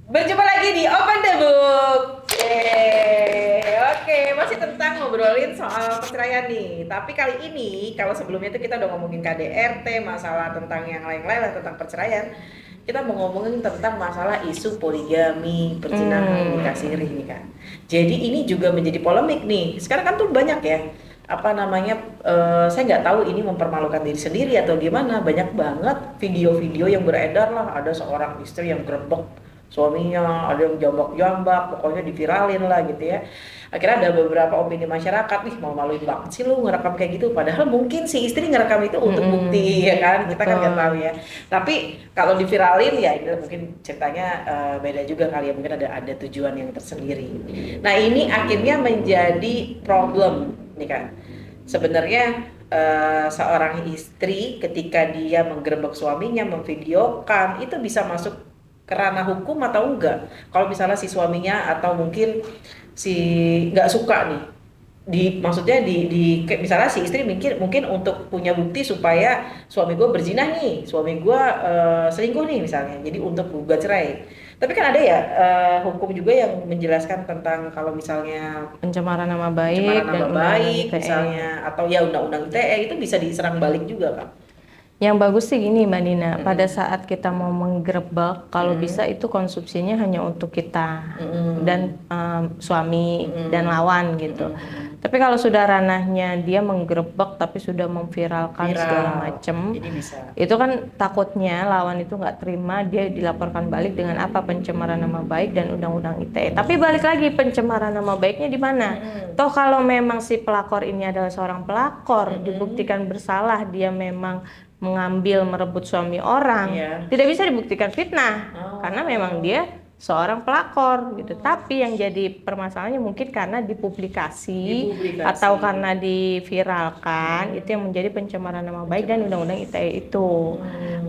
Berjumpa lagi di Open the Book. Yeay. Oke, masih tentang ngobrolin soal perceraian nih. Tapi kali ini, kalau sebelumnya itu kita udah ngomongin KDRT, masalah tentang yang lain-lain lah tentang perceraian. Kita mau ngomongin tentang masalah isu poligami, perzinahan, nikah siri nih kan. Jadi ini juga menjadi polemik nih. Sekarang kan tuh banyak ya, apa namanya, saya nggak tahu ini mempermalukan diri sendiri atau gimana. Banyak banget video-video yang beredar lah. Ada seorang istri yang gerbek suaminya, ada yang jambak-jambak, pokoknya diviralin lah gitu ya. Akhirnya ada beberapa opini masyarakat, nih mau maluin banget sih lu ngerekam kayak gitu, padahal mungkin si istri ngerekam itu untuk bukti ya kan, kita kan nggak tahu ya. Tapi kalau diviralin ya itu mungkin ceritanya beda juga kali ya, mungkin ada tujuan yang tersendiri. Nah ini akhirnya menjadi problem nih kan. Sebenarnya seorang istri ketika dia menggerebek suaminya, memvideokan, itu bisa masuk ke ranah hukum atau enggak? Kalau misalnya si suaminya atau mungkin si nggak suka nih, maksudnya kayak misalnya si istri mungkin untuk punya bukti supaya suami gue berzina nih, suami gue selingkuh nih misalnya, jadi untuk gugat cerai. Tapi kan ada ya hukum juga yang menjelaskan tentang kalau misalnya Pencemaran nama pencemaran baik dan nama undang-undang baik ITE. misalnya, atau ya undang-undang ITE itu bisa diserang balik juga kan? Yang bagus sih gini Mbak Nina, pada Mm-mm. saat kita mau menggerebek, kalau bisa Mm-mm. itu konsumsinya hanya untuk kita dan Mm-mm. suami dan Mm-mm. lawan gitu. Mm-mm. Tapi kalau sudah ranahnya dia menggerebek tapi sudah memviralkan segala Viral, macam, jadi bisa. itu kan takutnya lawan itu nggak terima, dia dilaporkan balik dengan apa pencemaran nama baik dan undang-undang ITE. Tapi balik lagi, pencemaran nama baiknya di mana? Mm-mm. Toh kalau memang si pelakor ini adalah seorang pelakor, Mm-mm. dibuktikan bersalah, dia memang mengambil merebut suami orang, Iya. tidak bisa dibuktikan fitnah karena memang Oh. dia seorang pelakor gitu. Oh. Tapi yang jadi permasalahannya mungkin karena dipublikasi Dipublikasi. atau karena diviralkan, itu yang menjadi pencemaran nama baik dan undang-undang ITE itu.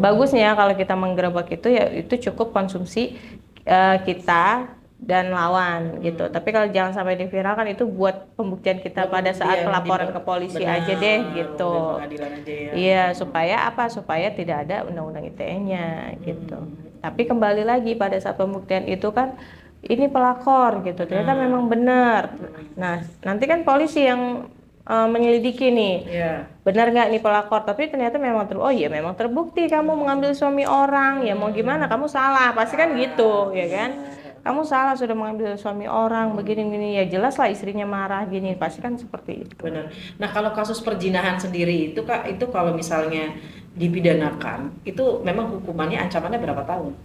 Bagusnya kalau kita menggerebek itu ya itu cukup konsumsi kita dan lawan gitu. Tapi kalau jangan sampai diviralkan, itu buat pembuktian kita Buat pada saat pembuktian pelaporan ke polisi aja deh benar, gitu. pembuktian pengadilan aja ya. Iya, supaya apa? Supaya tidak ada undang-undang ITE-nya gitu. Hmm. Tapi kembali lagi pada saat pembuktian itu kan ini pelakor gitu. Ternyata Benar. memang benar. Nah, nanti kan polisi yang menyelidiki nih. Iya. Benar nggak nih pelakor? Tapi ternyata memang oh iya memang terbukti kamu mengambil suami orang. Ya mau gimana? Kamu salah. Pasti kan gitu, ya kan? Benar. Kamu salah sudah mengambil suami orang begini-gini, ya jelas lah istrinya marah gini, pasti kan seperti itu. Benar. Nah, kalau kasus perzinahan sendiri itu Kak, itu kalau misalnya dipidanakan, itu memang hukumannya ancamannya berapa tahun?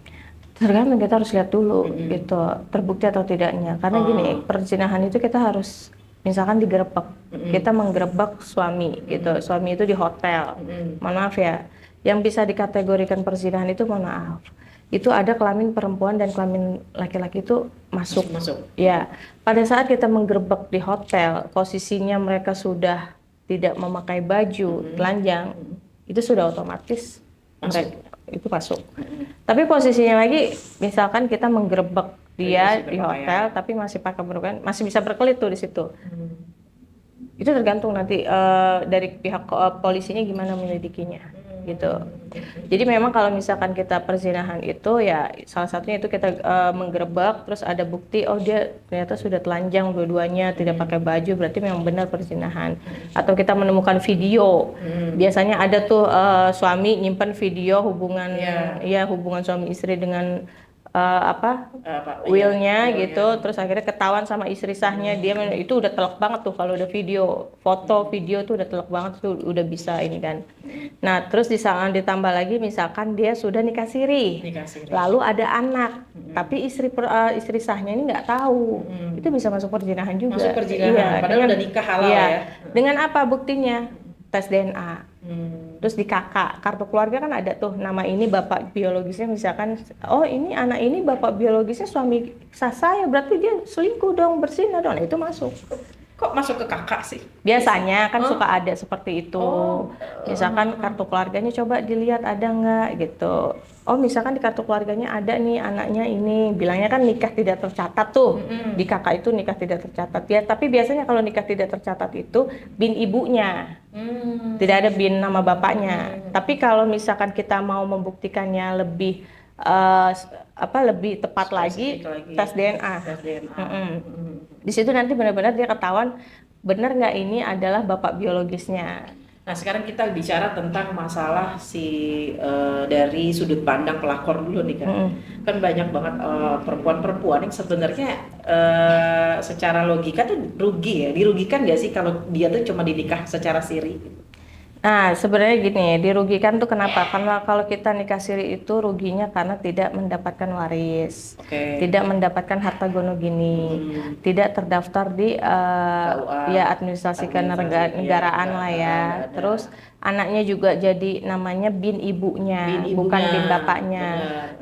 Tergantung, kita harus lihat dulu Mm-mm. gitu terbukti atau tidaknya, karena gini, Oh. perzinahan itu kita harus misalkan digerebek, Mm-mm. kita menggerebek suami gitu, suami itu di hotel, Mm-mm. mohon maaf ya, yang bisa dikategorikan perzinahan itu mohon maaf, itu ada kelamin perempuan dan kelamin laki-laki itu masuk. Masuk. Ya, pada saat kita menggerebek di hotel, posisinya mereka sudah tidak memakai baju telanjang, itu sudah otomatis Masuk. mereka itu masuk. Tapi posisinya lagi, misalkan kita menggerebek dia Masih di berpakaian. hotel, tapi masih pakai berpakaian, masih bisa berkelit tuh di situ. Hmm. Itu tergantung nanti dari pihak polisinya gimana menyelidikinya gitu. Jadi memang kalau misalkan kita perzinahan itu ya salah satunya itu kita menggerebek, terus ada bukti oh dia ternyata sudah telanjang dua-duanya, tidak pakai baju, berarti memang benar perzinahan. Atau kita menemukan video, biasanya ada tuh suami nyimpan video hubungan ya hubungan suami istri dengan willnya gitu, terus akhirnya ketahuan sama istri sahnya, dia itu udah telak banget tuh kalau udah video, foto video tuh udah telak banget tuh, udah bisa ini kan. Nah terus ditambah lagi misalkan dia sudah nikah siri, lalu ada anak, tapi istri sahnya ini nggak tahu, itu bisa masuk perzinahan juga. Masuk perzinahan, iya, padahal udah nikah halal iya, ya. dengan apa buktinya? Tes DNA. Terus di kakak, kartu keluarga kan ada tuh nama ini bapak biologisnya, misalkan oh ini anak ini bapak biologisnya suami sah saya, berarti dia selingkuh dong, berzina dong. Nah, itu masuk. Kok masuk ke kakak sih? Biasanya kan suka ada seperti itu. Misalkan kartu keluarganya coba dilihat ada nggak gitu. Oh misalkan di kartu keluarganya ada nih anaknya ini, bilangnya kan nikah tidak tercatat tuh. Di kakak itu nikah tidak tercatat ya. Tapi biasanya kalau nikah tidak tercatat itu bin ibunya, tidak ada bin nama bapaknya. Tapi kalau misalkan kita mau membuktikannya lebih lebih tepat lagi tes DNA. Tes DNA. Di situ nanti benar-benar dia ketahuan benar nggak ini adalah bapak biologisnya. Nah, sekarang kita bicara tentang masalah dari sudut pandang pelakor dulu nih kan. Kan banyak banget perempuan-perempuan yang sebenarnya secara logika tuh rugi ya. Dirugikan nggak sih kalau dia tuh cuma dinikah secara siri? Nah, sebenarnya gini, dirugikan tuh kenapa? Karena kalau kita nikah siri itu ruginya karena tidak mendapatkan waris, tidak mendapatkan harta gono gini, tidak terdaftar di ya administrasi kenegaraan lah ya. Terus anaknya juga jadi namanya bin ibunya, bukan bin bapaknya.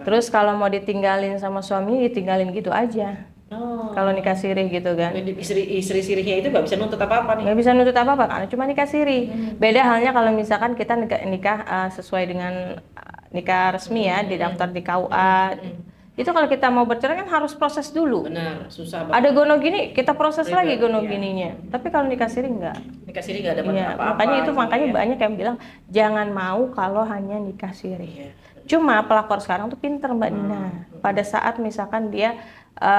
Terus kalau mau ditinggalin sama suami, ditinggalin gitu aja. Kalau nikah siri gitu kan. Istri sirinya itu nggak bisa nuntut apa-apa nih. Nggak bisa nuntut apa-apa karena cuma nikah siri. Beda halnya kalau misalkan kita nikah sesuai dengan nikah resmi ya, didaftar di KUA. Itu kalau kita mau bercerai kan harus proses dulu. Benar, susah banget. Ada gono gini, kita proses lagi gono gininya. Tapi kalau nikah siri enggak. Nikah siri nggak dapat apa-apa. Makanya banyak yang bilang jangan mau kalau hanya nikah siri. Cuma pelakor sekarang tuh pinter Mbak Nina. Pada saat misalkan dia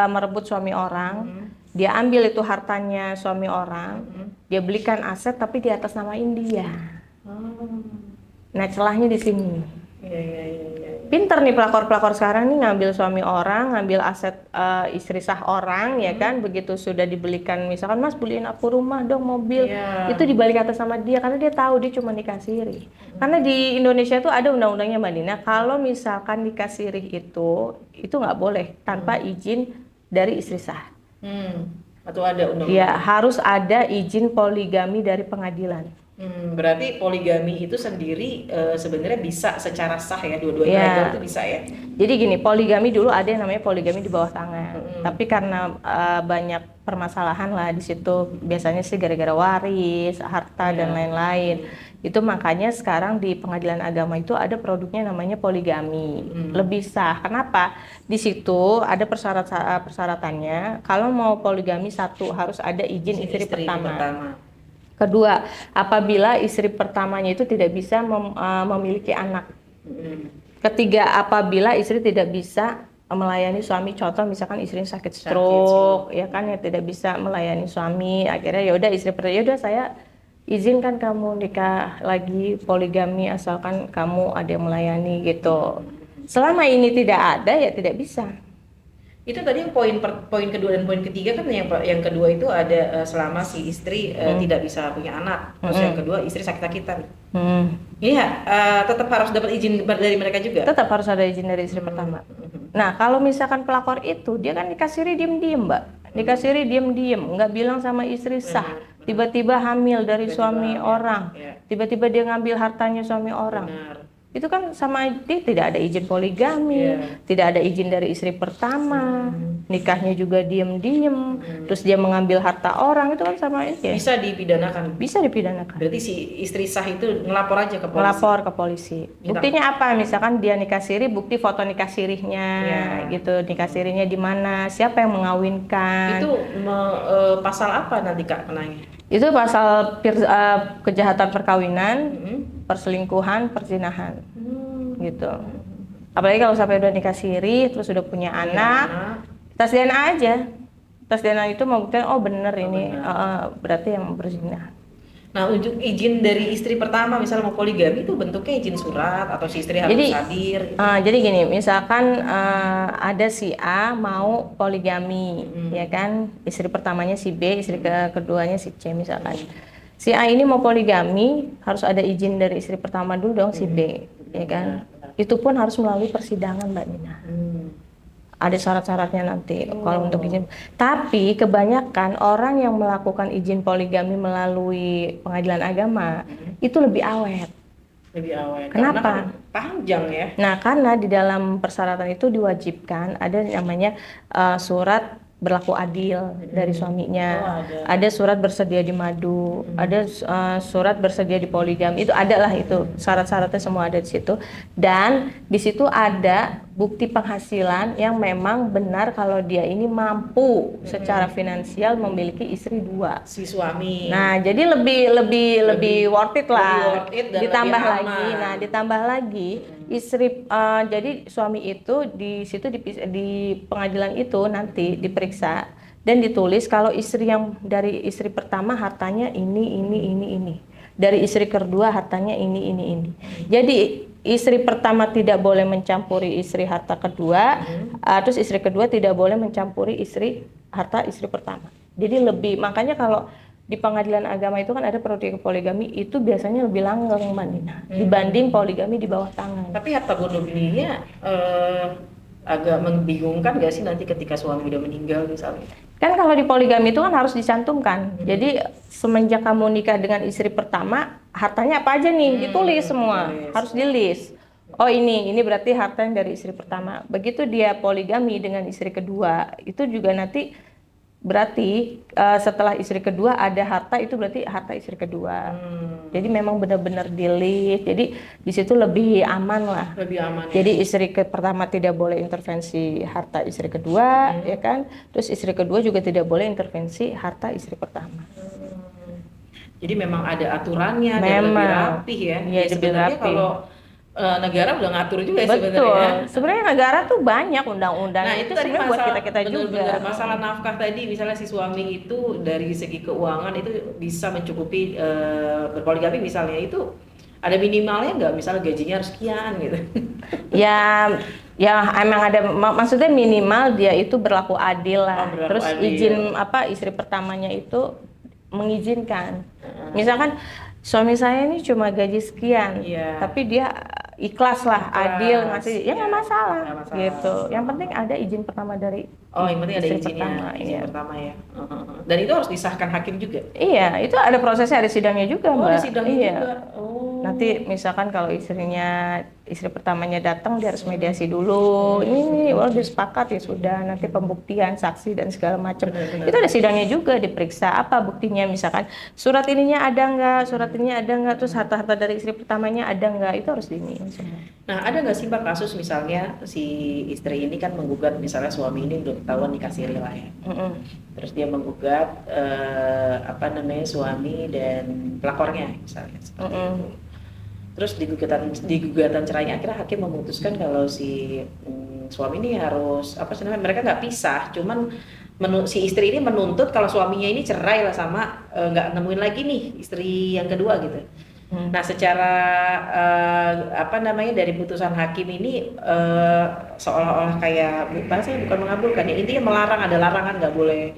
merebut suami orang, dia ambil itu hartanya suami orang, dia belikan aset tapi di atas nama India. Nah, celahnya di sini. Pinter nih pelakor-pelakor sekarang nih ngambil suami orang, ngambil aset istri sah orang, ya kan? Begitu sudah dibelikan, misalkan Mas beliin aku rumah dong, mobil, itu dibalik atas sama dia karena dia tahu dia cuma nikah siri. Karena di Indonesia tuh ada undang-undangnya Mbak Nina, kalau misalkan nikah siri itu nggak boleh tanpa izin dari istri sah. Atau ada undang-undang? Ya harus ada izin poligami dari pengadilan. Berarti poligami itu sendiri sebenarnya bisa secara sah ya, dua-duanya legal itu bisa ya. Jadi gini, poligami dulu ada yang namanya poligami di bawah tangan. Tapi karena banyak permasalahan lah di situ, biasanya sih gara-gara waris, harta dan lain-lain. Itu makanya sekarang di pengadilan agama itu ada produknya namanya poligami. Lebih sah. Kenapa? Di situ ada persyaratannya. Kalau mau poligami satu harus ada izin istri pertama. Kedua, apabila istri pertamanya itu tidak bisa memiliki anak. Ketiga, apabila istri tidak bisa melayani suami, contoh misalkan istrinya sakit stroke, ya kan, ya tidak bisa melayani suami, akhirnya ya udah istri pertama, ya udah saya izinkan kamu nikah lagi poligami asalkan kamu ada yang melayani gitu. Selama ini tidak ada ya tidak bisa. Itu tadi yang poin kedua dan poin ketiga kan, yang kedua itu ada selama si istri tidak bisa punya anak. Terus yang kedua istri sakit-sakitan. Iya, tetap harus dapat izin dari mereka juga. Tetap harus ada izin dari istri pertama. Nah, kalau misalkan pelakor itu dia kan nikah siri diem-diem, Mbak. Nikah siri diem-diem, nggak bilang sama istri sah. Tiba-tiba hamil dari suami orang. Tiba-tiba dia ngambil hartanya suami orang. Itu kan sama dia tidak ada izin poligami, tidak ada izin dari istri pertama, nikahnya juga diem-diem, terus dia mengambil harta orang, itu kan sama aja. Bisa dipidanakan. Bisa dipidanakan. Berarti si istri sah itu ngelapor aja ke polisi. Ngelapor ke polisi. Buktinya apa? Misalkan dia nikah siri, bukti foto nikah sirihnya, gitu. Nikah sirinya di mana? Siapa yang mengawinkan? Itu pasal apa nanti Kak kenanya? Itu pasal kejahatan perkawinan, perselingkuhan, perzinahan, gitu. Apalagi kalau sampai udah nikah siri, terus udah punya anak, tes DNA aja. Tes DNA itu membuktikan, oh bener ini berarti yang berzina. Nah, untuk izin dari istri pertama, misalnya mau poligami itu bentuknya izin surat atau si istri harus hadir? Jadi gini, misalkan ada si A mau poligami, ya kan, istri pertamanya si B, istri keduanya si C misalkan. Si A ini mau poligami, harus ada izin dari istri pertama dulu dong si B, ya kan. Itu pun harus melalui persidangan Mbak Nina. Ada syarat-syaratnya nanti kalau untuk izin. Tapi kebanyakan orang yang melakukan izin poligami melalui pengadilan agama itu lebih awet. Lebih awet. Kenapa? Karena panjang ya. Nah, karena di dalam persyaratan itu diwajibkan ada namanya surat berlaku adil dari suaminya, ada surat bersedia di madu, ada surat bersedia di poligami, itu adalah itu syarat-syaratnya semua ada di situ, dan di situ ada bukti penghasilan yang memang benar kalau dia ini mampu secara finansial memiliki istri 2. Si suami. Nah, jadi lebih worth it lah. Lebih worth it dan Ditambah lebih lagi, aman. nah ditambah lagi istri, jadi suami itu di situ di pengadilan itu nanti diperiksa dan ditulis kalau istri yang dari istri pertama hartanya ini. Dari istri kedua hartanya ini. Jadi istri pertama tidak boleh mencampuri istri harta kedua, terus istri kedua tidak boleh mencampuri harta istri pertama. Jadi makanya kalau di pengadilan agama itu kan ada poligami itu biasanya lebih langgeng Mbak Nina dibanding poligami di bawah tangan. Tapi harta bunuh dirinya agak membingungkan gak sih nanti ketika suami udah meninggal misalnya? Kan kalau di poligami itu kan harus dicantumkan. Jadi semenjak kamu nikah dengan istri pertama, hartanya apa aja nih ditulis semua, harus di-list. Oh ini berarti harta yang dari istri pertama. Begitu dia poligami dengan istri kedua, itu juga nanti berarti setelah istri kedua ada harta itu berarti harta istri kedua. Jadi memang benar-benar di-list. Jadi di situ lebih aman lah. Lebih aman. Jadi istri pertama tidak boleh intervensi harta istri kedua, ya kan? Terus istri kedua juga tidak boleh intervensi harta istri pertama. Jadi memang ada aturannya dan Memang lebih rapih ya. Iya, lebih sebenarnya rapi. kalau negara udah ngatur juga ya Betul. sebenarnya. Sebenarnya negara tuh banyak undang-undang. Nah itu tadi sebenarnya buat masalah kita juga. benar-benar masalah nafkah tadi, misalnya si suami itu dari segi keuangan itu bisa mencukupi berpoligami misalnya, itu ada minimalnya nggak? Misalnya gajinya harus sekian gitu. Ya emang ada, maksudnya minimal dia itu berlaku adil lah. Berlaku Terus adil. izin istri pertamanya itu mengizinkan. Misalkan suami saya ini cuma gaji sekian, tapi dia ikhlas lah, adil ngasih, ya nggak masalah, gitu. Yang penting ada izin pertama dari yang penting ada istri izinnya, izin iya. pertama ya. Dan itu harus disahkan hakim juga. Iya, itu ada prosesnya, ada sidangnya juga, Mbak. Ada sidangnya iya. juga. Nanti misalkan kalau istri pertamanya datang, dia harus mediasi dulu. Ini udah sepakat ya sudah, nanti pembuktian, saksi dan segala macam. Itu ada sidangnya juga, diperiksa apa buktinya, misalkan surat ininya ada nggak, terus harta-harta dari istri pertamanya ada nggak, itu harus diniin semua. Nah, ada nggak sih Mbak kasus misalnya si istri ini kan menggugat, misalnya suami ini udah ketahuan nikah siri lah ya. Terus dia menggugat suami dan pelakornya misalnya seperti itu. Terus di gugatan cerainya akhirnya hakim memutuskan kalau si suami ini harus mereka nggak pisah, cuman si istri ini menuntut kalau suaminya ini cerai lah sama nggak nemuin lagi nih istri yang kedua gitu. Nah secara dari putusan hakim ini seolah-olah kayak bahasanya bukan mengabulkan ya, intinya melarang, ada larangan nggak boleh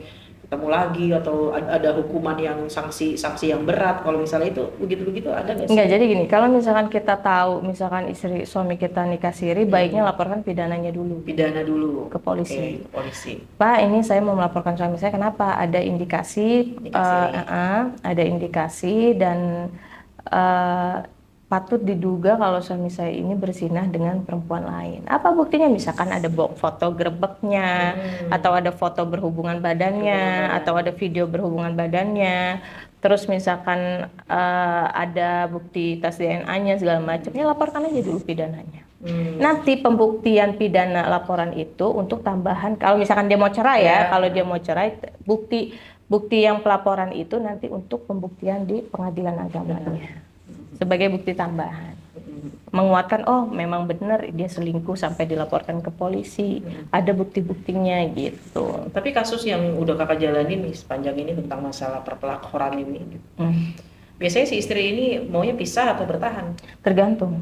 ketemu lagi atau ada hukuman yang sanksi yang berat kalau misalnya itu begitu ada nggak sih? Enggak, jadi gini, kalau misalkan kita tahu misalkan suami kita nikah siri, baiknya laporkan pidananya dulu. Pidana dulu ke polisi. Oke, polisi. Pak, ini saya mau melaporkan suami saya, kenapa? Ada indikasi ada indikasi dan patut diduga kalau suami saya ini berzinah dengan perempuan lain. Apa buktinya? Misalkan ada foto grebeknya, atau ada foto berhubungan badannya, atau ada video berhubungan badannya. Terus misalkan ada bukti tes DNA-nya segala macam, ya laporkan aja dulu pidananya. Nanti pembuktian pidana laporan itu untuk tambahan, kalau misalkan dia mau cerai kalau dia mau cerai, bukti yang pelaporan itu nanti untuk pembuktian di pengadilan agamanya. Sebagai bukti tambahan, menguatkan memang benar dia selingkuh sampai dilaporkan ke polisi, ada bukti-buktinya gitu. Tapi kasus yang udah kakak jalanin nih sepanjang ini tentang masalah perpelakoran ini gitu. Biasanya si istri ini maunya pisah atau bertahan? Tergantung.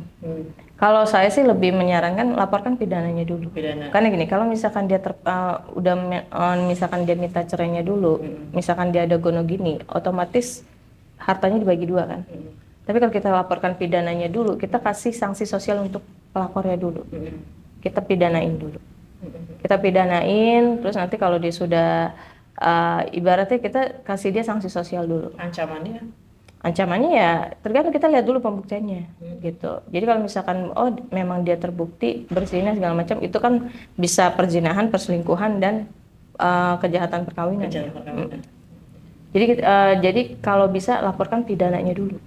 Kalau saya sih lebih menyarankan laporkan pidananya dulu. Karena gini, kalau misalkan dia misalkan dia minta cerainya dulu, misalkan dia ada gono gini, otomatis hartanya dibagi dua kan. Tapi kalau kita laporkan pidananya dulu, kita kasih sanksi sosial untuk pelakornya dulu. Kita pidanain dulu. Kita pidanain, terus nanti kalau dia sudah, ibaratnya kita kasih dia sanksi sosial dulu. Ancamannya ya tergantung, kita lihat dulu pembuktiannya gitu. Jadi kalau misalkan memang dia terbukti berzina segala macam, itu kan bisa perzinahan, perselingkuhan dan kejahatan perkawinan. Jadi kalau bisa laporkan pidananya dulu.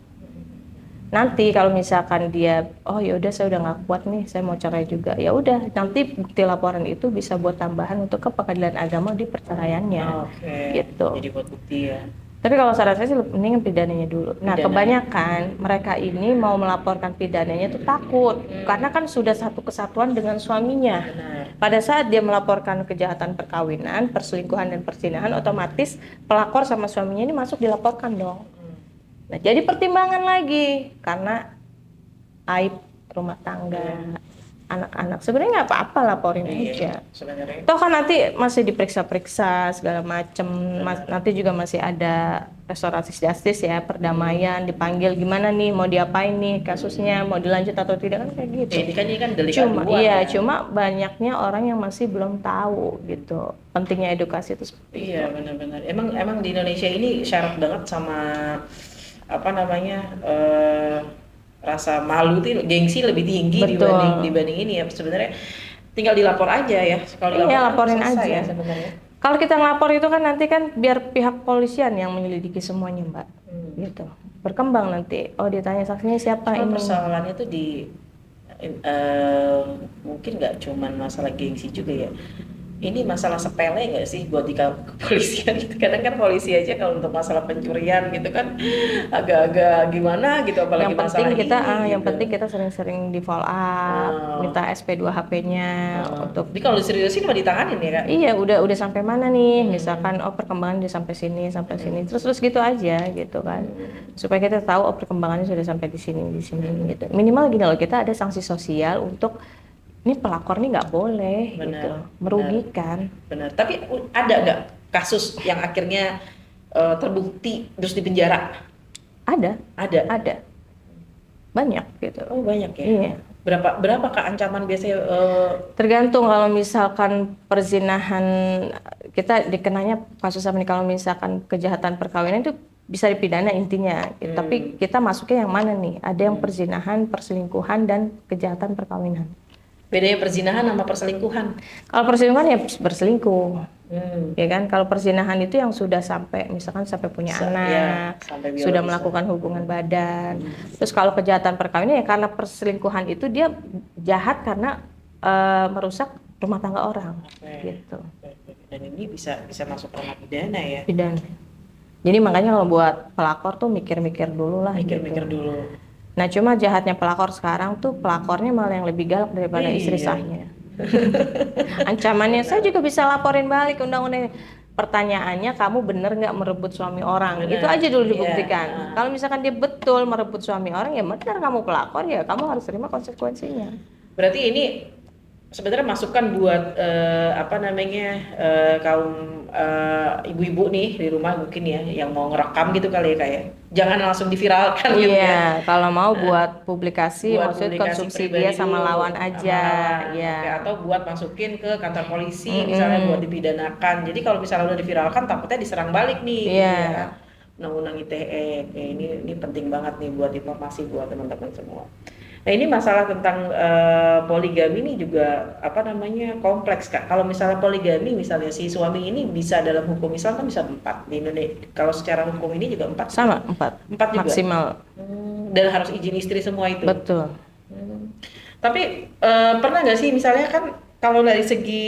Nanti kalau misalkan dia, oh ya udah saya udah nggak kuat nih, saya mau cerai juga, ya udah nanti bukti laporan itu bisa buat tambahan untuk ke pengadilan agama di perceraiannya, Oke. gitu. Jadi buat bukti ya. Tapi kalau saran saya sih mendingan pidananya dulu. Nah, Pidana. kebanyakan mereka ini mau melaporkan pidananya tuh takut, karena kan sudah satu kesatuan dengan suaminya. Benar. Pada saat dia melaporkan kejahatan perkawinan, perselingkuhan dan perzinahan, otomatis pelakor sama suaminya ini masuk dilaporkan dong. Nah, jadi pertimbangan lagi karena aib rumah tangga, anak-anak. Sebenarnya nggak apa-apa, laporin aja. Sebenarnya. Toh kan nanti masih diperiksa-periksa segala macem, nanti juga masih ada restoratif justice ya, perdamaian, dipanggil gimana nih, mau diapain nih kasusnya, mau dilanjut atau tidak, kan kayak gitu. Ini kan delik Cuma aduan iya, ya. cuma banyaknya orang yang masih belum tahu gitu. Pentingnya edukasi itu seperti Iya, benar-benar. Emang di Indonesia ini syarat banget sama apa namanya rasa malu tuh, gengsi lebih tinggi Betul. dibanding ini ya. Sebenarnya tinggal dilapor aja ya. Kalau Iya, laporin selesai aja. ya sebenarnya. Kalau kita ngelapor itu kan nanti kan biar pihak polisian yang menyelidiki semuanya, Mbak. Gitu. Berkembang nanti. Oh, ditanya saksinya siapa Cuma ini. persoalannya tuh mungkin nggak cuman masalah gengsi juga ya. Ini masalah sepele nggak sih buat di kepolisian gitu. Kadang kan polisi aja kalau untuk masalah pencurian gitu kan agak-agak gimana gitu, apalagi Yang penting masalah kita ini yang gitu. penting kita sering-sering di follow up, minta SP2 HP-nya untuk. Jadi kalau diseriusin mah ditanganin ya, Kak? Iya, udah sampai mana nih? Misalkan oh perkembangan udah sampai sini, terus gitu aja gitu kan. Supaya kita tahu oh perkembangannya sudah sampai di sini gitu. Minimal gini loh, kita ada sanksi sosial untuk ini pelakor nih nggak boleh gitu, merugikan. Benar. Tapi ada nggak kasus yang akhirnya terbukti terus dipenjara? Ada. Ada. Banyak gitu. Oh, banyak ya. Iya. Berapa Kak ancaman biasanya? Tergantung, kalau misalkan perzinahan kita dikenanya kasus apa nih, kalau misalkan kejahatan perkawinan itu bisa dipidana intinya. Tapi kita masuknya yang mana nih? Ada yang perzinahan, perselingkuhan dan kejahatan perkawinan. Bedanya perzinahan sama perselingkuhan? Kalau perselingkuhan ya berselingkuh. Ya kan, kalau perzinahan itu yang sudah sampai misalkan sampai punya anak, sampai sudah melakukan hubungan badan. Terus kalau kejahatan perkawinan ya karena perselingkuhan itu dia jahat karena merusak rumah tangga orang. Gitu. Dan ini bisa masuk ranah pidana ya. Pidana. Jadi makanya kalau buat pelakor tuh mikir-mikir dulu lah. Mikir-mikir dulu. Nah, cuma jahatnya pelakor sekarang tuh pelakornya malah yang lebih galak daripada istri sahnya. Ancamannya saya juga bisa laporin balik undang-undang. Pertanyaannya, kamu bener nggak merebut suami orang? Itu aja dulu dibuktikan. Kalau misalkan dia betul merebut suami orang, ya benar kamu pelakor, ya kamu harus terima konsekuensinya. Berarti ini sebenarnya masukan buat kaum ibu-ibu nih di rumah mungkin ya yang mau ngerekam gitu kali ya, kayak jangan langsung diviralkan gitu ya. Iya, kalau mau buat publikasi, maksudnya publikasi konsumsi pribadi dia sama dulu, lawan aja, ya. Oke, atau buat masukin ke kantor polisi misalnya buat dipidanakan. Jadi kalau misalnya udah diviralkan takutnya diserang balik nih. Iya. Ya kan? Undang-undang ITE. Ini penting banget nih buat informasi buat teman-teman semua. Nah, ini masalah tentang poligami ini juga kompleks, Kak. Kalau misalnya poligami, misalnya si suami ini bisa dalam hukum Islam kan bisa 4 di Indonesia. Kalau secara hukum ini juga 4. Sama 4 juga maksimal. Dan harus izin istri semua itu. Betul. Tapi pernah nggak sih misalnya kan kalau dari segi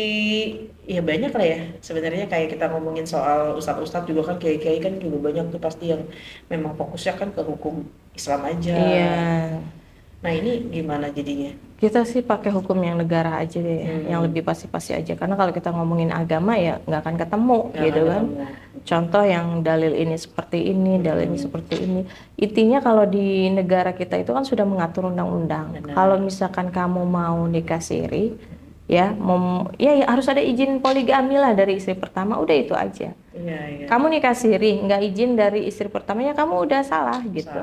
ya banyak lah ya sebenarnya, kayak kita ngomongin soal ustadz-ustadz juga kan, kiai-kiai kan juga banyak tuh pasti yang memang fokusnya kan ke hukum Islam aja. Iya. Nah, ini gimana jadinya? Kita sih pakai hukum yang negara aja deh, yang lebih pasti-pasti aja. Karena kalau kita ngomongin agama ya nggak akan ketemu, gitu kan. Contoh yang dalil ini seperti ini, dalil ini seperti ini. Intinya kalau di negara kita itu kan sudah mengatur undang-undang. Kalau misalkan kamu mau nikah siri, ya harus ada izin poligami lah dari istri pertama, udah itu aja. Iya. Kamu nikah siri, nggak izin dari istri pertamanya, kamu udah salah gitu.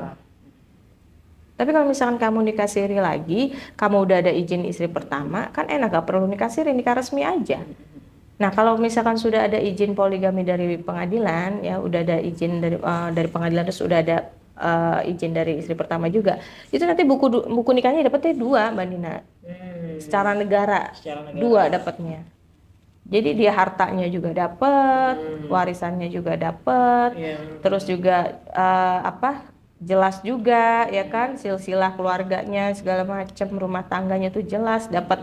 Tapi kalau misalkan kamu nikah siri lagi, kamu udah ada izin istri pertama, kan enak, gak perlu nikah siri, nikah resmi aja. Nah, kalau misalkan sudah ada izin poligami dari pengadilan, ya udah ada izin dari pengadilan, terus udah ada izin dari istri pertama juga, itu nanti buku nikahnya dapetnya 2, Mbak Nina. Secara negara 2 dapatnya. Jadi dia hartanya juga dapat, warisannya juga dapat, terus juga jelas juga ya kan, silsilah keluarganya segala macam, rumah tangganya tuh jelas, dapat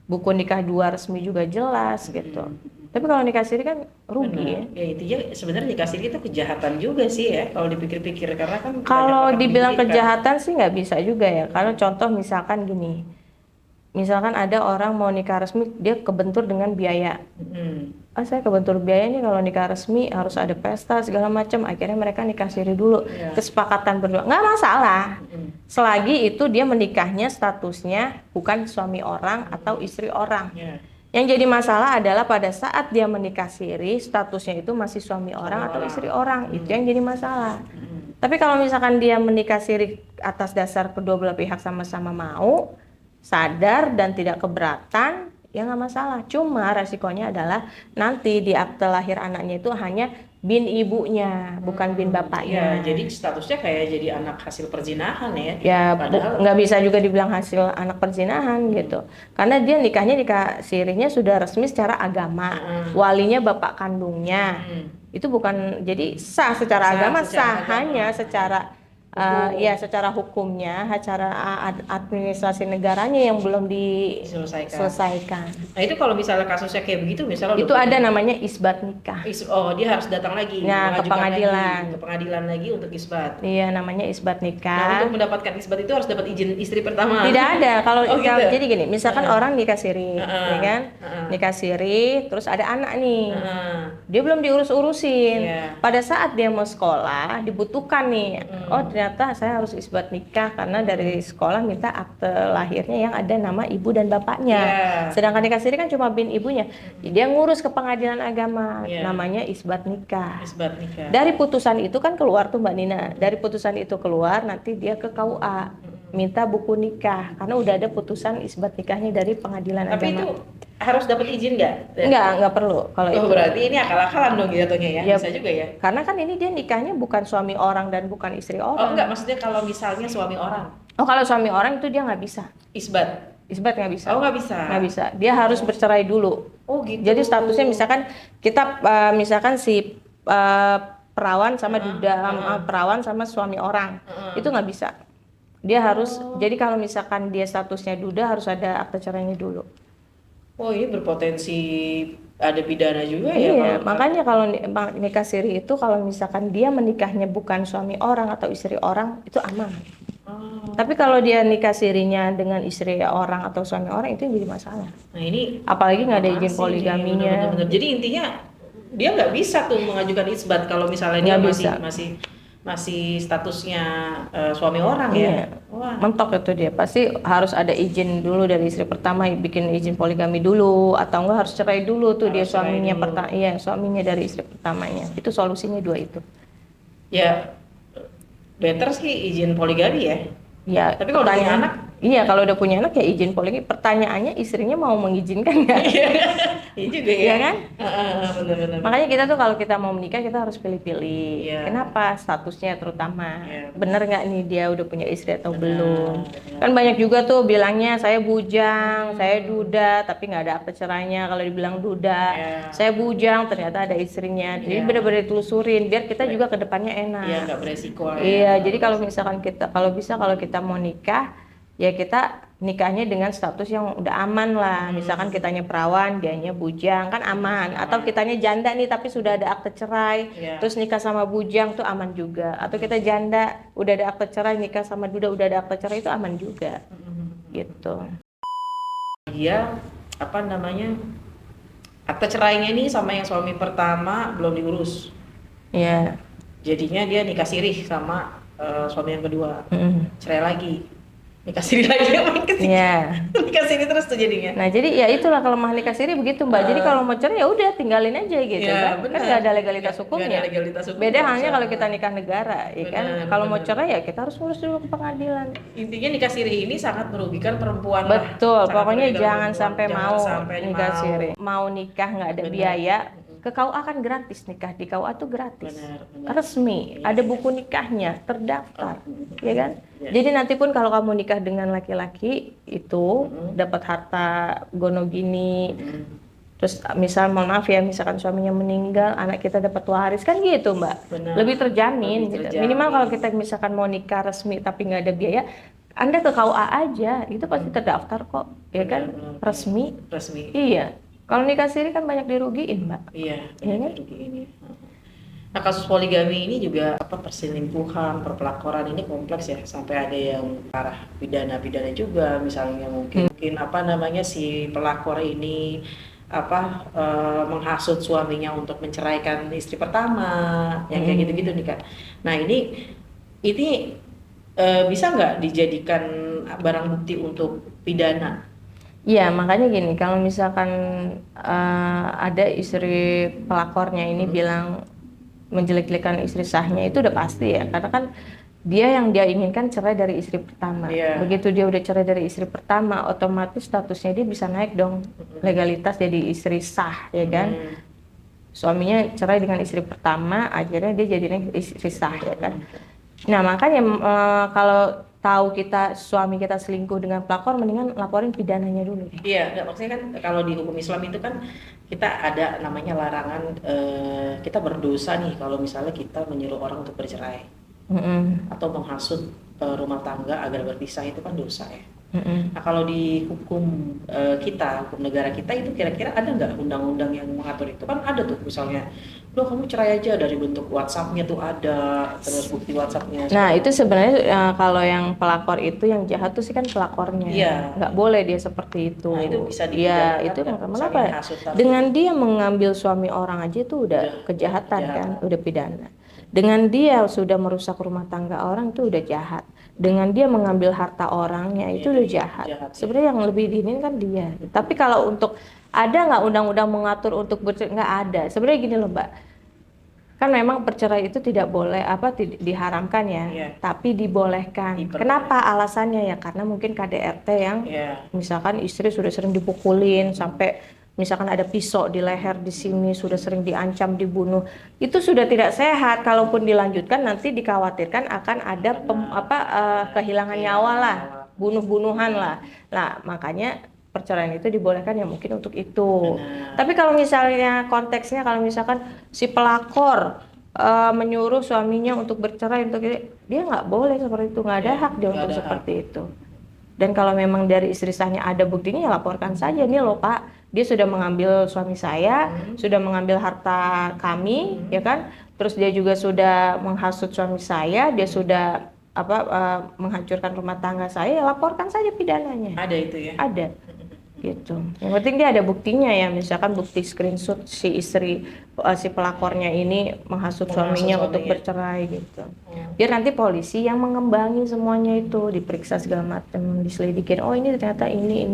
buku nikah 2 resmi juga jelas gitu. Tapi kalau nikah siri kan rugi ya. Ya intinya sebenarnya nikah siri itu kejahatan juga sih ya kalau dipikir-pikir, karena kan Kalau banyak dibilang pendidikan. kejahatan sih nggak bisa juga ya. Kalau contoh misalkan gini, misalkan ada orang mau nikah resmi, dia kebentur dengan biaya. Saya kebentur biaya nih, kalau nikah resmi harus ada pesta segala macam. Akhirnya mereka nikah siri dulu, kesepakatan berdua, nggak masalah. Selagi itu dia menikahnya statusnya bukan suami orang atau istri orang. Yang jadi masalah adalah pada saat dia menikah siri, statusnya itu masih suami orang atau istri orang. Itu yang jadi masalah. Tapi kalau misalkan dia menikah siri atas dasar kedua belah pihak sama-sama mau, sadar dan tidak keberatan, ya nggak masalah. Cuma resikonya adalah nanti di akte lahir anaknya itu hanya bin ibunya, bukan bin bapaknya. Ya, jadi statusnya kayak jadi anak hasil perzinahan ya. Ya, Padahal nggak bisa juga dibilang hasil anak perzinahan gitu. Karena dia nikah sirinya sudah resmi secara agama. Walinya bapak kandungnya. Itu bukan, jadi sah secara agama, sah hanya secara ya secara hukumnya, secara administrasi negaranya yang belum diselesaikan. Nah itu kalau misalnya kasusnya kayak begitu, misalnya itu ada namanya isbat nikah. Dia harus datang lagi, ke pengadilan. Ke pengadilan lagi untuk isbat. Iya, namanya isbat nikah. Nah untuk mendapatkan isbat itu harus dapat izin istri pertama. Tidak ada. Kalau gitu? Jadi gini, misalkan orang nikah siri, ya kan? Nikah siri, terus ada anak nih, dia belum diurus-urusin. Pada saat dia mau sekolah, dibutuhkan nih, oh ternyata saya harus isbat nikah karena dari sekolah minta akte lahirnya yang ada nama ibu dan bapaknya. Sedangkan nikah siri kan cuma bin ibunya. Dia ngurus ke pengadilan agama, namanya isbat nikah. Dari putusan itu kan keluar tuh Mbak Nina. Dari putusan itu keluar, nanti dia ke KUA minta buku nikah karena udah ada putusan isbat nikahnya dari pengadilan agama. Tapi itu harus dapat izin nggak? Nggak perlu kalau itu. Berarti ini akal-akalan dong jatuhnya ya? Bisa juga ya? Karena kan ini dia nikahnya bukan suami orang dan bukan istri orang. Enggak, maksudnya kalau misalnya suami orang. Kalau suami orang itu dia nggak bisa. Isbat nggak bisa. Nggak bisa. Nggak bisa. Dia harus bercerai dulu. Gitu. Jadi statusnya misalkan kita misalkan si perawan sama duda, perawan sama suami orang, itu nggak bisa. Dia harus. Jadi kalau misalkan dia statusnya duda, harus ada akte cerainya dulu. Ini berpotensi ada pidana juga ya. Iya, makanya kalau nikah siri itu kalau misalkan dia menikahnya bukan suami orang atau istri orang, itu aman. Tapi kalau dia nikah sirinya dengan istri orang atau suami orang, itu yang jadi masalah. Nah ini apalagi nggak ada izin poligaminya. Bener-bener. Jadi intinya dia nggak bisa tuh mengajukan isbat kalau misalnya dia masih statusnya suami orang ya. Mentok itu dia. Pasti harus ada izin dulu dari istri pertama, bikin izin poligami dulu, atau enggak harus cerai dulu tuh dia suaminya pertama. Iya, suaminya dari istri pertamanya. Itu solusinya 2 itu. Ya, better sih izin poligami ya. Ya, tapi kalau udah punya anak? Iya, kalau udah punya anak ya izin poligami. Pertanyaannya istrinya mau mengizinkan nggak? Iya juga ya. Iya kan? Benar-benar. Makanya kita tuh kalau kita mau menikah kita harus pilih-pilih. Kenapa? Statusnya terutama. Bener nggak nih dia udah punya istri atau belum? Kan banyak juga tuh bilangnya saya bujang, saya duda, tapi nggak ada akte cerainya. Kalau dibilang duda, saya bujang, ternyata ada istrinya. Jadi benar-benar ditelusurin biar kita juga kedepannya enak. Iya, nggak beresiko. Iya, jadi kalau misalkan kalau kita mau nikah, ya kita nikahnya dengan status yang udah aman lah. Misalkan kitanya perawan, dianya bujang, kan aman. Atau kitanya janda nih tapi sudah ada akte cerai, terus nikah sama bujang tuh aman juga. Atau kita janda, udah ada akte cerai, nikah sama duda udah ada akte cerai, itu aman juga. Gitu. Dia akte cerainya nih sama yang suami pertama belum diurus. Iya. Jadinya dia nikah siri sama suami yang kedua. Cerai lagi. Nikah siri lagi sama ketiga. Nikah siri terus tuh jadinya. Nah jadi ya itulah kelemahan nikah siri begitu Mbak. Jadi kalau mau cerai ya udah tinggalin aja gitu kan. Kan nggak ada legalitas hukumnya. Beda halnya kalau kita nikah negara, ya kan. Kalau mau cerai ya kita harus ngurus dulu ke pengadilan. Intinya nikah siri ini sangat merugikan perempuan. Betul. Pokoknya jangan sampai mau nikah siri. Mau nikah nggak ada biaya. Ke KUA kan gratis, nikah di KUA tuh gratis. Resmi, ada buku nikahnya, terdaftar, ya kan? Jadi nanti pun kalau kamu nikah dengan laki-laki itu dapat harta gono gini, Terus misal mohon maaf ya, misalkan suaminya meninggal, anak kita dapat waris kan gitu Mbak. Benar. Lebih terjamin Lebih gitu. terjamin. Minimal kalau kita misalkan mau nikah resmi tapi nggak ada biaya, Anda ke KUA aja, itu pasti terdaftar kok, ya kan? Benar. Resmi. Resmi. Iya. Kalau nikah siri kan banyak dirugiin Mbak. Iya, Iya kan? dirugiin ya. Nah, kasus poligami ini juga perselingkuhan, perpelakoran ini kompleks ya, sampai ada yang arah pidana juga, misalnya mungkin apa namanya si pelakor ini menghasut suaminya untuk menceraikan istri pertama, yang kayak gitu-gitu nih Kak. Nah ini bisa nggak dijadikan barang bukti untuk pidana? Iya, makanya gini, kalau misalkan ada istri pelakornya ini bilang menjelek-jelekan istri sahnya, itu udah pasti ya, karena kan dia inginkan cerai dari istri pertama. Iya. Begitu dia udah cerai dari istri pertama, otomatis statusnya dia bisa naik dong, legalitas jadi istri sah, ya kan? Suaminya cerai dengan istri pertama, akhirnya dia jadi istri sah, ya kan? Nah makanya kalau tahu suami kita selingkuh dengan pelakor, mendingan laporin pidananya dulu. Iya, nggak, maksudnya kan kalau di hukum Islam itu kan kita ada namanya larangan, kita berdosa nih kalau misalnya kita menyuruh orang untuk bercerai atau menghasut rumah tangga agar berpisah, itu kan dosa ya. Nah kalau di hukum hukum negara kita itu kira-kira ada nggak undang-undang yang mengatur itu? Kan ada tuh misalnya, loh kamu cerai aja, dari bentuk WhatsApp-nya tuh ada, terus bukti WhatsApp-nya. Nah itu sebenarnya kalau yang pelakor itu, yang jahat tuh sih kan pelakornya. Iya. Nggak boleh dia seperti itu. Nah itu bisa dipidanakan. Iya itu kenapa? Dengan dia mengambil suami orang aja itu udah kejahatan kan, udah pidana. Dengan dia sudah merusak rumah tangga orang itu udah jahat. Dengan dia mengambil harta orangnya itu udah jahat. Sebenarnya yang lebih dinin kan dia. Tapi kalau untuk ada nggak undang-undang mengatur untuk bercerai? Nggak ada. Sebenarnya gini loh Mbak, kan memang perceraian itu tidak boleh diharamkan ya, tapi dibolehkan. Kenapa alasannya ya? Karena mungkin KDRT yang misalkan istri sudah sering dipukulin sampai misalkan ada pisau di leher di sini, sudah sering diancam dibunuh, itu sudah tidak sehat. Kalaupun dilanjutkan nanti dikhawatirkan akan ada kehilangan nyawa lah, bunuh-bunuhan lah. Nah makanya perceraian itu dibolehkan ya mungkin untuk itu. Tapi kalau misalnya konteksnya, kalau misalkan si pelakor menyuruh suaminya untuk bercerai, dia nggak boleh seperti itu, nggak ada hak dia untuk seperti itu. Dan kalau memang dari istri sahnya ada buktinya, ya laporkan saja, nih loh Pak, dia sudah mengambil suami saya, sudah mengambil harta kami, ya kan? Terus dia juga sudah menghasut suami saya, dia sudah menghancurkan rumah tangga saya, ya laporkan saja pidananya. Ada itu ya? Ada. Gitu. Yang penting dia ada buktinya ya, misalkan bukti screenshot si pelakornya ini menghasut suaminya untuk bercerai gitu. Biar nanti polisi yang mengembangi semuanya itu, diperiksa segala macam, diselidikin. Oh ini ternyata ini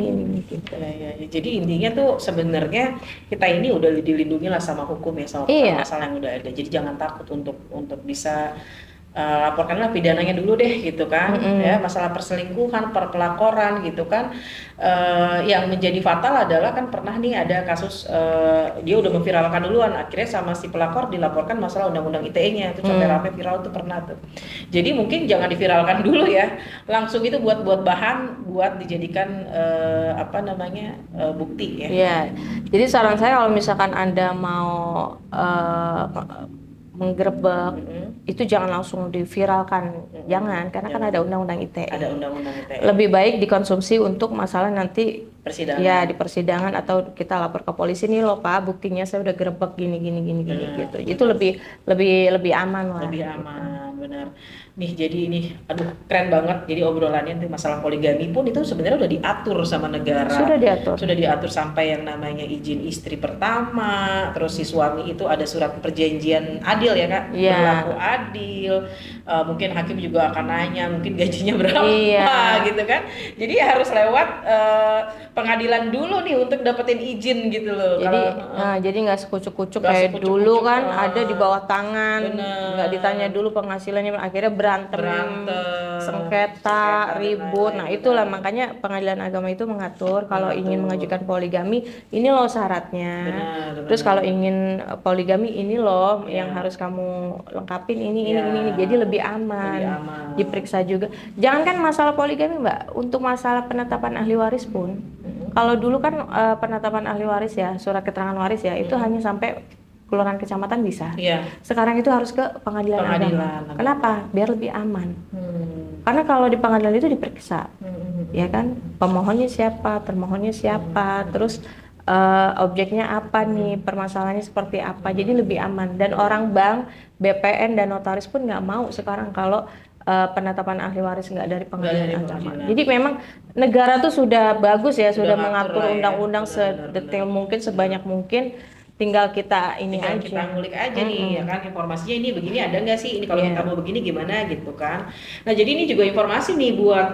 gitu. Ya. Jadi intinya tuh sebenarnya kita ini udah dilindungi lah sama hukum ya, sama masalah yang udah ada. Jadi jangan takut untuk bisa laporkanlah pidananya dulu deh gitu kan. Ya, masalah perselingkuhan, perpelakoran gitu kan. Yang menjadi fatal adalah kan pernah nih ada kasus dia udah memviralkan duluan, akhirnya sama si pelakor dilaporkan masalah undang-undang ITE-nya itu sampai rame viral tuh, pernah tuh. Jadi mungkin jangan diviralkan dulu ya, langsung itu buat bahan buat dijadikan bukti ya. Iya. Jadi saran saya kalau misalkan Anda mau menggerebek itu jangan langsung diviralkan, jangan, karena kan ada undang-undang ITE. Ada undang-undang ITE. Lebih baik dikonsumsi untuk masalah nanti persidangan. Ya di persidangan, atau kita lapor ke polisi, nih loh Pak, buktinya saya udah gerebek gini gitu. Itu lebih aman lah. Lebih aman, benar. Nih jadi ini keren banget. Jadi obrolannya tuh masalah poligami pun itu sebenarnya udah diatur sama negara. Sudah diatur sampai yang namanya izin istri pertama, terus si suami itu ada surat perjanjian adil ya Kak, berlaku adil. Mungkin hakim juga akan nanya mungkin gajinya berapa gitu kan. Jadi harus lewat pengadilan dulu nih untuk dapetin izin gitu loh. Jadi nggak sekucuk-kucuk kayak dulu kan, ada di bawah tangan, nggak ditanya dulu penghasilannya, akhirnya berantem, sengketa, ribut. Nah itulah makanya pengadilan agama itu mengatur kalau ingin mengajukan poligami ini loh syaratnya. Terus kalau ingin poligami ini loh yang harus kamu lengkapin ini. Jadi lebih aman. Diperiksa juga. Jangankan masalah poligami Mbak, untuk masalah penetapan ahli waris pun Kalau dulu kan penetapan ahli waris ya, surat keterangan waris ya, itu hanya sampai kelurahan kecamatan bisa. Iya. Sekarang itu harus ke pengadilan Pengadilan. agama. Kenapa? Biar lebih aman. Hmm. Karena kalau di pengadilan itu diperiksa, Hmm. ya kan? Pemohonnya siapa, termohonnya siapa, terus objeknya apa nih, permasalahannya seperti apa. Jadi lebih aman. Dan orang bank, BPN dan notaris pun nggak mau sekarang kalau penetapan ahli waris nggak dari pengadilan agama. Jadi memang negara tuh sudah bagus ya, sudah mengatur lah ya. undang-undang sedetail mungkin, sebanyak mungkin. Tinggal kita Tinggal aja. kita ngulik aja nih, ya kan, informasinya ini begini ada nggak sih, ini kalau kita mau begini gimana gitu kan. Nah jadi ini juga informasi nih buat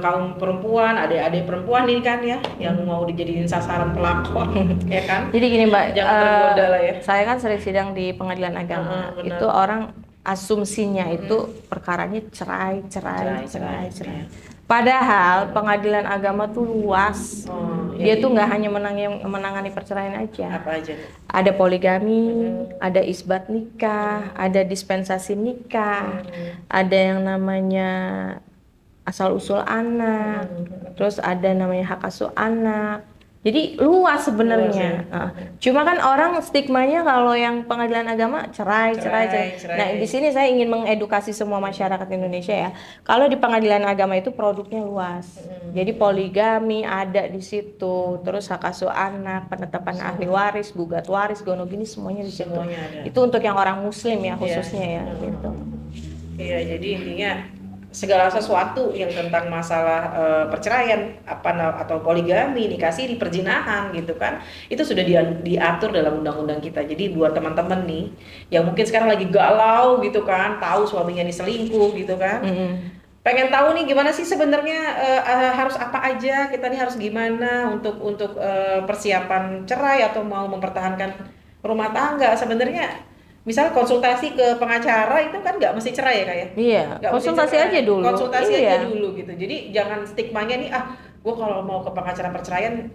kaum perempuan, adik-adik perempuan nih kan ya, yang mau dijadiin sasaran pelakor, ya kan. Jadi gini Mbak, jangan tergoda lah ya. Saya kan sering sidang di pengadilan agama, itu orang asumsinya itu perkaranya cerai. Padahal pengadilan agama tuh luas. Dia tuh nggak hanya menangani perceraian aja. Apa aja tuh? Ada poligami, ada isbat nikah, ada dispensasi nikah, ada yang namanya asal usul anak, terus ada namanya hak asuh anak. Jadi luas sebenarnya. Cuma kan orang stigmanya kalau yang pengadilan agama cerai. Nah di sini saya ingin mengedukasi semua masyarakat Indonesia ya. Kalau di pengadilan agama itu produknya luas. Jadi poligami ada di situ, terus hak asuh anak, penetapan ahli waris, gugat waris, gonogini semuanya di situ. Itu untuk yang orang Muslim ya khususnya ya. Gitu. Iya, jadi intinya segala sesuatu yang tentang masalah perceraian atau poligami, nikah siri, perzinahan gitu kan, itu sudah diatur dalam undang-undang kita. Jadi buat teman-teman nih yang mungkin sekarang lagi galau gitu kan, tahu suaminya nih selingkuh gitu kan, pengen tahu nih gimana sih sebenarnya harus apa aja, kita nih harus gimana untuk persiapan cerai atau mau mempertahankan rumah tangga. Sebenarnya misal konsultasi ke pengacara itu kan nggak mesti cerai ya Kak ya? Iya, konsultasi aja dulu. Konsultasi aja dulu gitu. Jadi jangan stigmanya nih, gue kalau mau ke pengacara perceraian,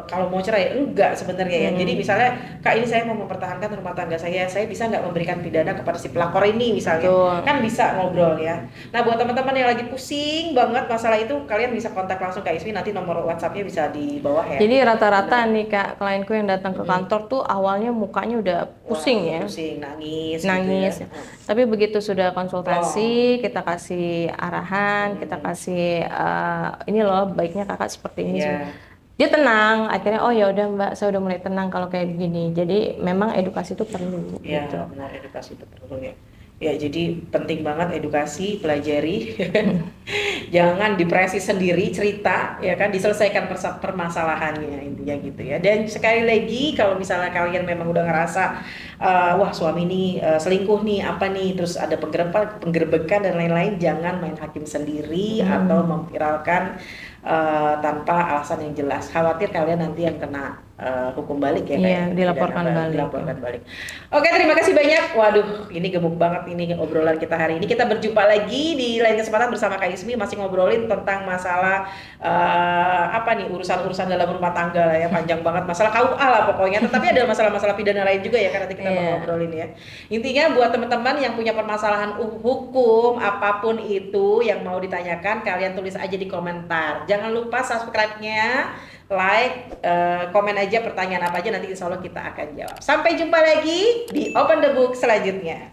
kalau mau cerai enggak sebenarnya ya. Jadi misalnya Kak, ini saya mau mempertahankan rumah tangga saya bisa nggak memberikan pidana kepada si pelakor ini misalnya. Kan bisa ngobrol ya. Nah buat teman-teman yang lagi pusing banget masalah itu, kalian bisa kontak langsung Kak Ismi, nanti nomor WhatsApp-nya bisa di bawah ya. Jadi rata-rata nih Kak, klienku yang datang ke kantor tuh awalnya mukanya udah pusing ya. Pusing, nangis. Gitu ya. Tapi begitu sudah konsultasi, kita kasih arahan, kita kasih ini loh baiknya kakak seperti ini. Dia tenang, akhirnya oh ya udah Mbak, saya udah mulai tenang kalau kayak begini. Jadi memang edukasi itu perlu. Iya, gitu. Benar, edukasi itu perlu ya. Ya jadi penting banget edukasi, pelajari. Jangan depresi sendiri, cerita ya kan, diselesaikan permasalahannya intinya gitu ya. Dan sekali lagi kalau misalnya kalian memang udah ngerasa wah suami ini selingkuh nih, apa nih, terus ada penggerbekan dan lain-lain, jangan main hakim sendiri atau memviralkan tanpa alasan yang jelas. Khawatir kalian nanti yang kena hukum balik ya, kayak dilaporkan balik. Oke, terima kasih banyak. Waduh, ini gemuk banget ini obrolan kita hari ini. Kita berjumpa lagi di lain kesempatan bersama Kak Ismi, masih ngobrolin tentang masalah apa nih, urusan-urusan dalam rumah tangga lah ya, panjang banget, masalah KUA lah pokoknya. Tetapi ada masalah-masalah pidana lain juga ya kan, nanti kita mau ngobrolin ya. Intinya buat teman-teman yang punya permasalahan hukum apapun itu yang mau ditanyakan, kalian tulis aja di komentar. Jangan lupa subscribe-nya, like, komen aja pertanyaan apa aja, nanti insya Allah kita akan jawab. Sampai jumpa lagi di Open the Book selanjutnya.